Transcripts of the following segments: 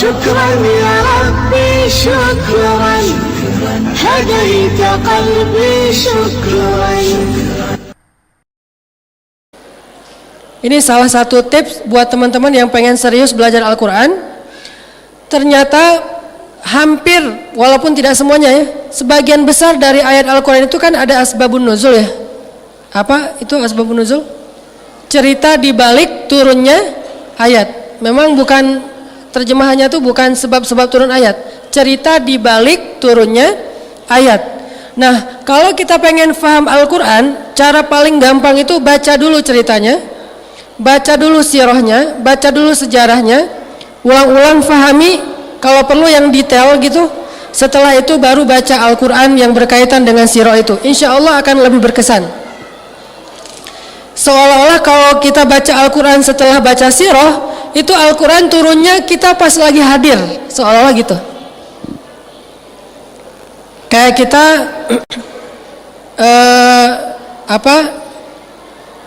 شكرا يا ربي شكرا هديت قلبي شكرا. Ini salah satu tips buat teman-teman yang pengen serius belajar Al-Quran. Ternyata hampir, walaupun tidak semuanya ya, sebagian besar dari ayat Al-Quran itu kan ada asbabun nuzul ya. Apa itu asbabun nuzul? Cerita di balik turunnya ayat. Memang bukan, terjemahannya itu bukan sebab-sebab turun ayat. Cerita di balik turunnya ayat. Nah, kalau kita pengen paham Al-Quran, cara paling gampang itu baca dulu ceritanya, baca dulu sirahnya, baca dulu sejarahnya, ulang-ulang fahami, kalau perlu yang detail gitu. Setelah itu baru baca Al-Quran yang berkaitan dengan sirah itu. Insya Allah akan lebih berkesan. Seolah-olah kalau kita baca Al-Quran setelah baca sirah, itu Al-Quran turunnya kita pas lagi hadir, seolah-olah gitu. Kayak kita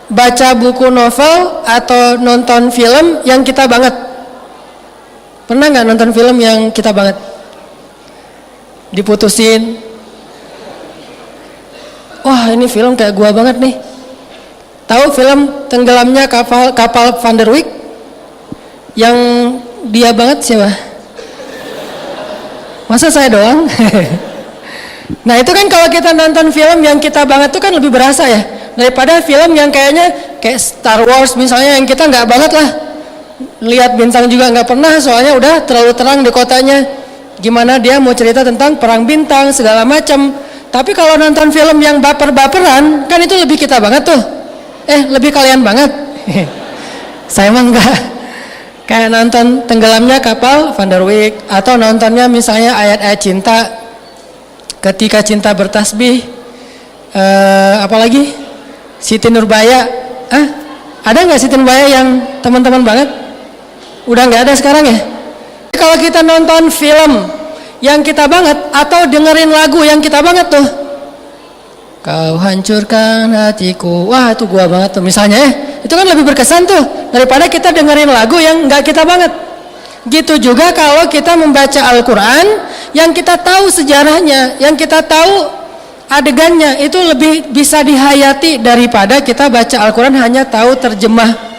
baca buku novel atau nonton film yang kita banget. Pernah nggak nonton film yang kita banget? Diputusin. Wah, ini film kayak gua banget nih. Tahu film tenggelamnya kapal Van der Wijk? Yang dia banget siapa? Masa saya doang? Nah, itu kan kalau kita nonton film yang kita banget itu kan lebih berasa ya, daripada film yang kayaknya kayak Star Wars misalnya yang kita nggak banget lah, lihat bintang juga nggak pernah, soalnya udah terlalu terang di kotanya. Gimana dia mau cerita tentang perang bintang segala macam. Tapi kalau nonton film yang baper-baperan kan itu lebih kita banget tuh, lebih kalian banget. Saya mah enggak. Kayak nonton tenggelamnya kapal Van der Wijk, atau nontonnya misalnya ayat-ayat cinta, ketika cinta bertasbih, apalagi Siti Nurbaya. Ada nggak Siti Nurbaya yang teman-teman banget? Udah nggak ada sekarang ya. Kalau kita nonton film yang kita banget atau dengerin lagu yang kita banget tuh, kau hancurkan hatiku, wah itu gua banget tuh misalnya ya, itu kan lebih berkesan tuh daripada kita dengerin lagu yang nggak kita banget. Gitu juga kalau kita membaca Al-Quran yang kita tahu sejarahnya, yang kita tahu adegannya, itu lebih bisa dihayati daripada kita baca Al-Quran hanya tahu terjemah